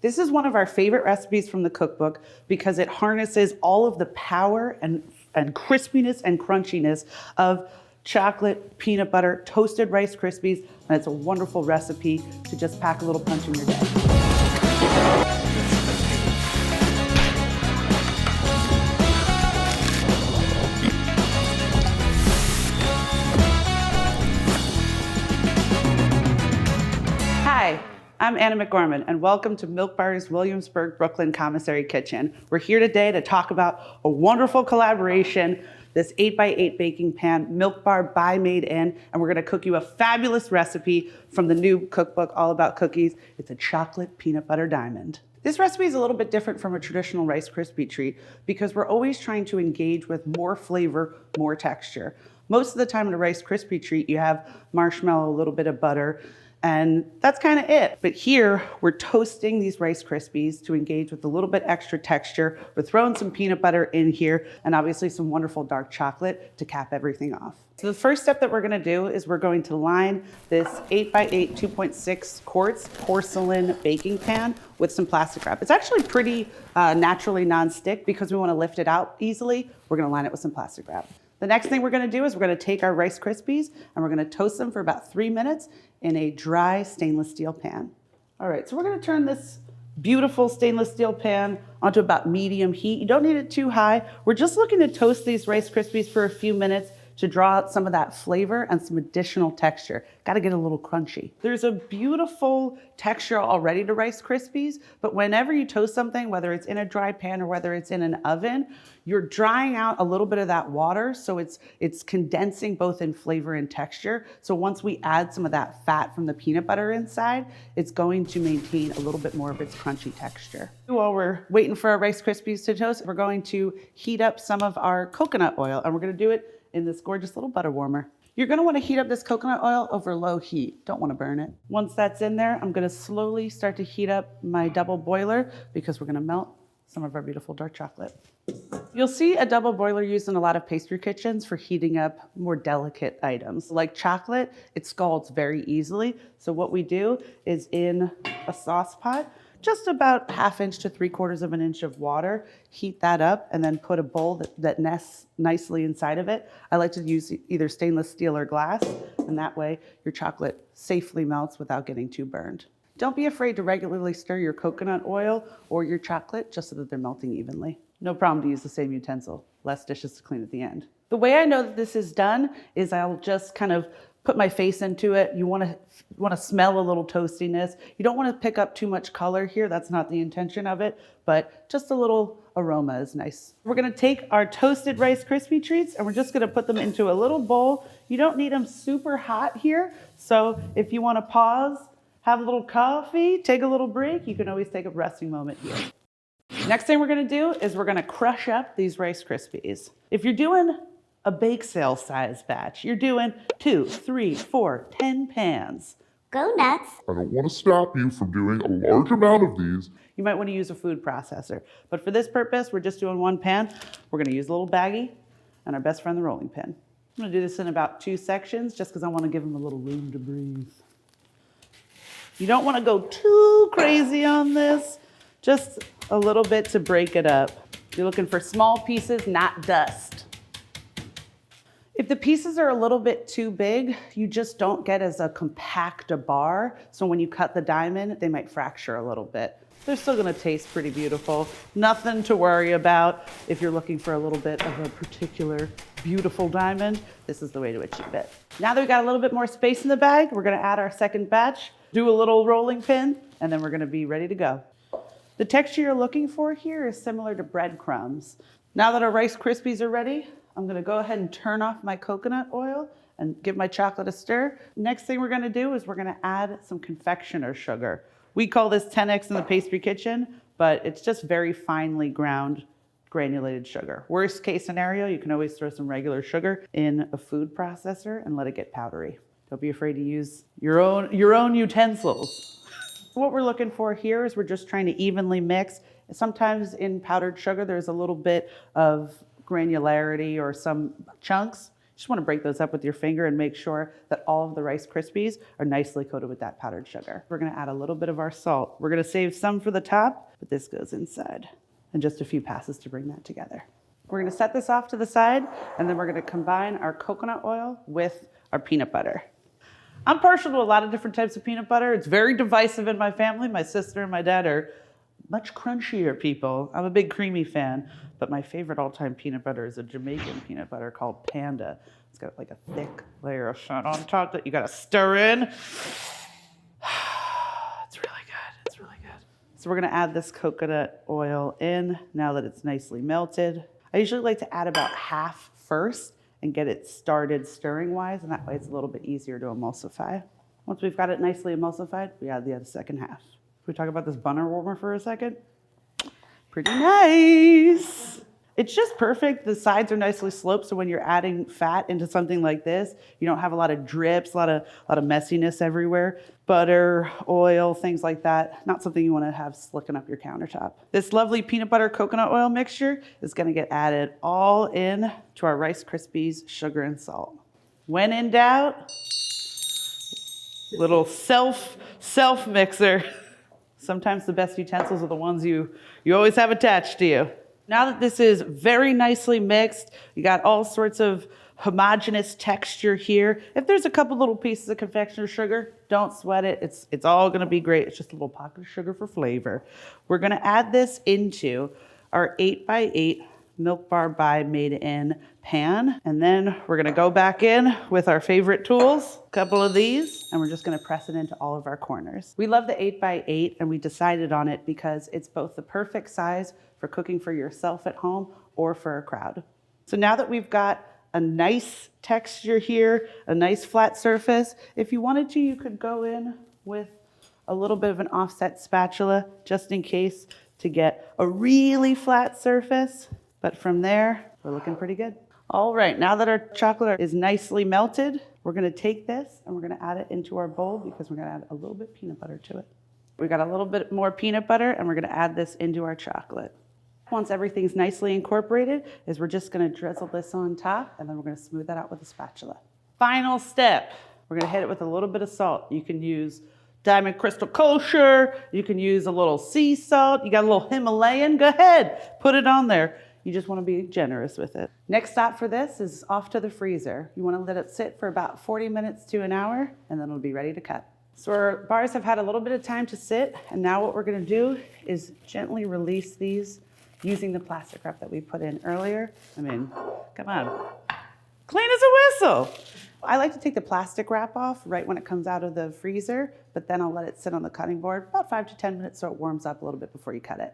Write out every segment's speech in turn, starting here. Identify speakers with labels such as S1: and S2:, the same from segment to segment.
S1: This is one of our favorite recipes from the cookbook because it harnesses all of the power and crispiness and crunchiness of chocolate, peanut butter, toasted Rice Krispies, and it's a wonderful recipe to just pack a little punch in your day. Hi, I'm Anna McGorman, and welcome to Milk Bar's Williamsburg, Brooklyn Commissary Kitchen. We're here today to talk about a wonderful collaboration, this 8x8 baking pan, Milk Bar by MadeIN, and we're gonna cook you a fabulous recipe from the new cookbook, all about cookies. It's a chocolate peanut butter diamond. This recipe is a little bit different from a traditional Rice Krispie treat because we're always trying to engage with more flavor, more texture. Most of the time in a Rice Krispie treat, you have marshmallow, a little bit of butter, and that's kind of it. But here, we're toasting these Rice Krispies to engage with a little bit extra texture. We're throwing some peanut butter in here and obviously some wonderful dark chocolate to cap everything off. So the first step that we're gonna do is we're going to line this 8x8 2.6 quarts porcelain baking pan with some plastic wrap. It's actually pretty naturally non-stick because we wanna lift it out easily. We're gonna line it with some plastic wrap. The next thing we're gonna do is we're gonna take our Rice Krispies and we're gonna toast them for about 3 minutes in a dry stainless steel pan. All right, so we're gonna turn this beautiful stainless steel pan onto about medium heat. You don't need it too high. We're just looking to toast these Rice Krispies for a few minutes to draw out some of that flavor and some additional texture. Gotta get a little crunchy. There's a beautiful texture already to Rice Krispies, but whenever you toast something, whether it's in a dry pan or whether it's in an oven, you're drying out a little bit of that water, so it's condensing both in flavor and texture. So once we add some of that fat from the peanut butter inside, it's going to maintain a little bit more of its crunchy texture. While we're waiting for our Rice Krispies to toast, we're going to heat up some of our coconut oil, and we're gonna do it in this gorgeous little butter warmer. You're gonna wanna heat up this coconut oil over low heat. Don't wanna burn it. Once that's in there, I'm gonna slowly start to heat up my double boiler because we're gonna melt some of our beautiful dark chocolate. You'll see a double boiler used in a lot of pastry kitchens for heating up more delicate items. Like chocolate, it scalds very easily. So what we do is in a sauce pot, just about 1/2 inch to 3/4 of an inch of water, heat that up and then put a bowl that nests nicely inside of it. I like to use either stainless steel or glass, and that way your chocolate safely melts without getting too burned. Don't be afraid to regularly stir your coconut oil or your chocolate just so that they're melting evenly. No problem to use the same utensil. Less dishes to clean at the end. The way I know that this is done is I'll just kind of put my face into it. You wanna smell a little toastiness. You don't wanna pick up too much color here. That's not the intention of it, but just a little aroma is nice. We're gonna take our toasted Rice Krispie Treats and we're just gonna put them into a little bowl. You don't need them super hot here. So if you wanna pause, have a little coffee, take a little break, you can always take a resting moment here. Next thing we're gonna do is we're gonna crush up these Rice Krispies. If you're doing a bake sale size batch, you're doing 2, 3, 4, 10 pans.
S2: Go nuts.
S3: I don't want to stop you from doing a large amount of these.
S1: You might want to use a food processor. But for this purpose, we're just doing 1 pan. We're gonna use a little baggie and our best friend, the rolling pin. I'm gonna do this in about 2 sections just because I wanna give them a little room to breathe. You don't wanna go too crazy on this, just a little bit to break it up. You're looking for small pieces, not dust. If the pieces are a little bit too big, you just don't get as a compact a bar. So when you cut the diamond, they might fracture a little bit. They're still gonna taste pretty beautiful. Nothing to worry about. If you're looking for a little bit of a particular beautiful diamond, this is the way to achieve it. Now that we've got a little bit more space in the bag, we're gonna add our second batch, do a little rolling pin, and then we're gonna be ready to go. The texture you're looking for here is similar to breadcrumbs. Now that our Rice Krispies are ready, I'm gonna go ahead and turn off my coconut oil and give my chocolate a stir. Next thing we're gonna do is we're gonna add some confectioner sugar. We call this 10X in the pastry kitchen, but it's just very finely ground granulated sugar. Worst case scenario, you can always throw some regular sugar in a food processor and let it get powdery. Don't be afraid to use your own utensils. What we're looking for here is we're just trying to evenly mix. Sometimes in powdered sugar, there's a little bit of granularity or some chunks. Just want to break those up with your finger and make sure that all of the Rice Krispies are nicely coated with that powdered sugar. We're going to add a little bit of our salt. We're going to save some for the top, but this goes inside. And just a few passes to bring that together. We're going to set this off to the side, and then we're going to combine our coconut oil with our peanut butter. I'm partial to a lot of different types of peanut butter. It's very divisive in my family. My sister and my dad are much crunchier people. I'm a big creamy fan, but my favorite all-time peanut butter is a Jamaican peanut butter called Panda. It's got like a thick layer of fat on top that you gotta stir in. It's really good, it's really good. So we're gonna add this coconut oil in now that it's nicely melted. I usually like to add about half first and get it started stirring-wise, and that way it's a little bit easier to emulsify. Once we've got it nicely emulsified, we add the other second half. Can we talk about this butter warmer for a second? Pretty nice. It's just perfect. The sides are nicely sloped, so when you're adding fat into something like this, you don't have a lot of drips, a lot of messiness everywhere. Butter, oil, things like that. Not something you want to have slicking up your countertop. This lovely peanut butter coconut oil mixture is going to get added all in to our Rice Krispies sugar and salt. When in doubt, little self mixer. Sometimes the best utensils are the ones you always have attached to you. Now that this is very nicely mixed, you got all sorts of homogeneous texture here. If there's a couple little pieces of confectioner sugar, don't sweat it. It's all gonna be great. It's just a little pocket of sugar for flavor. We're gonna add this into our 8x8 Milk Bar by MadeIN pan. And then we're gonna go back in with our favorite tools, a couple of these, and we're just gonna press it into all of our corners. We love the 8x8 and we decided on it because it's both the perfect size for cooking for yourself at home or for a crowd. So now that we've got a nice texture here, a nice flat surface, if you wanted to, you could go in with a little bit of an offset spatula just in case to get a really flat surface. But from there, we're looking pretty good. All right, now that our chocolate is nicely melted, we're gonna take this and we're gonna add it into our bowl because we're gonna add a little bit of peanut butter to it. We got a little bit more peanut butter and we're gonna add this into our chocolate. Once everything's nicely incorporated, is we're just gonna drizzle this on top and then we're gonna smooth that out with a spatula. Final step, we're gonna hit it with a little bit of salt. You can use Diamond Crystal Kosher, you can use a little sea salt, you got a little Himalayan, go ahead, put it on there. You just want to be generous with it. Next stop for this is off to the freezer. You want to let it sit for about 40 minutes to an hour, and then it'll be ready to cut. So our bars have had a little bit of time to sit, and now what we're going to do is gently release these using the plastic wrap that we put in earlier. I mean, come on. Clean as a whistle. I like to take the plastic wrap off right when it comes out of the freezer, but then I'll let it sit on the cutting board about 5 to 10 minutes so it warms up a little bit before you cut it.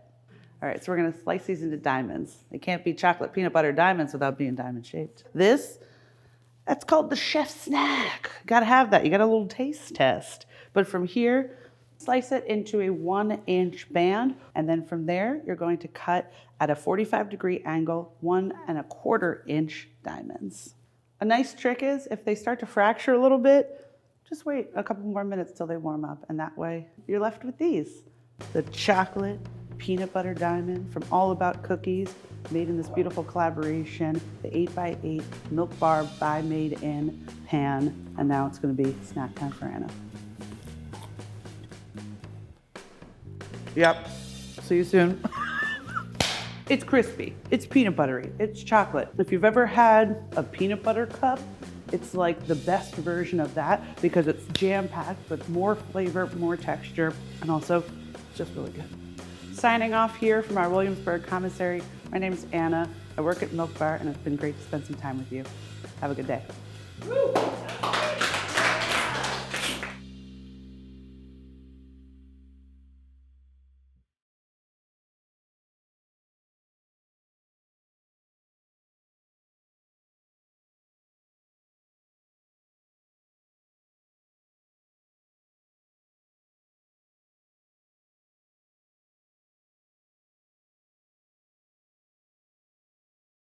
S1: All right, so we're gonna slice these into diamonds. They can't be chocolate peanut butter diamonds without being diamond shaped. That's called the chef snack. Gotta have that, you got a little taste test. But from here, slice it into a 1-inch band, and then from there, you're going to cut at a 45-degree angle, 1¼ inch diamonds. A nice trick is, if they start to fracture a little bit, just wait a couple more minutes till they warm up, and that way, you're left with these. The chocolate peanut butter diamond from All About Cookies, made in this beautiful collaboration, the 8x8 Milk Bar by MadeIN pan, and now it's gonna be snack time for Anna. Yep, see you soon. It's crispy, it's peanut buttery, it's chocolate. If you've ever had a peanut butter cup, it's like the best version of that because it's jam-packed with more flavor, more texture, and also it's just really good. Signing off here from our Williamsburg commissary, my name is Anna. I work at Milk Bar, and it's been great to spend some time with you. Have a good day. Woo!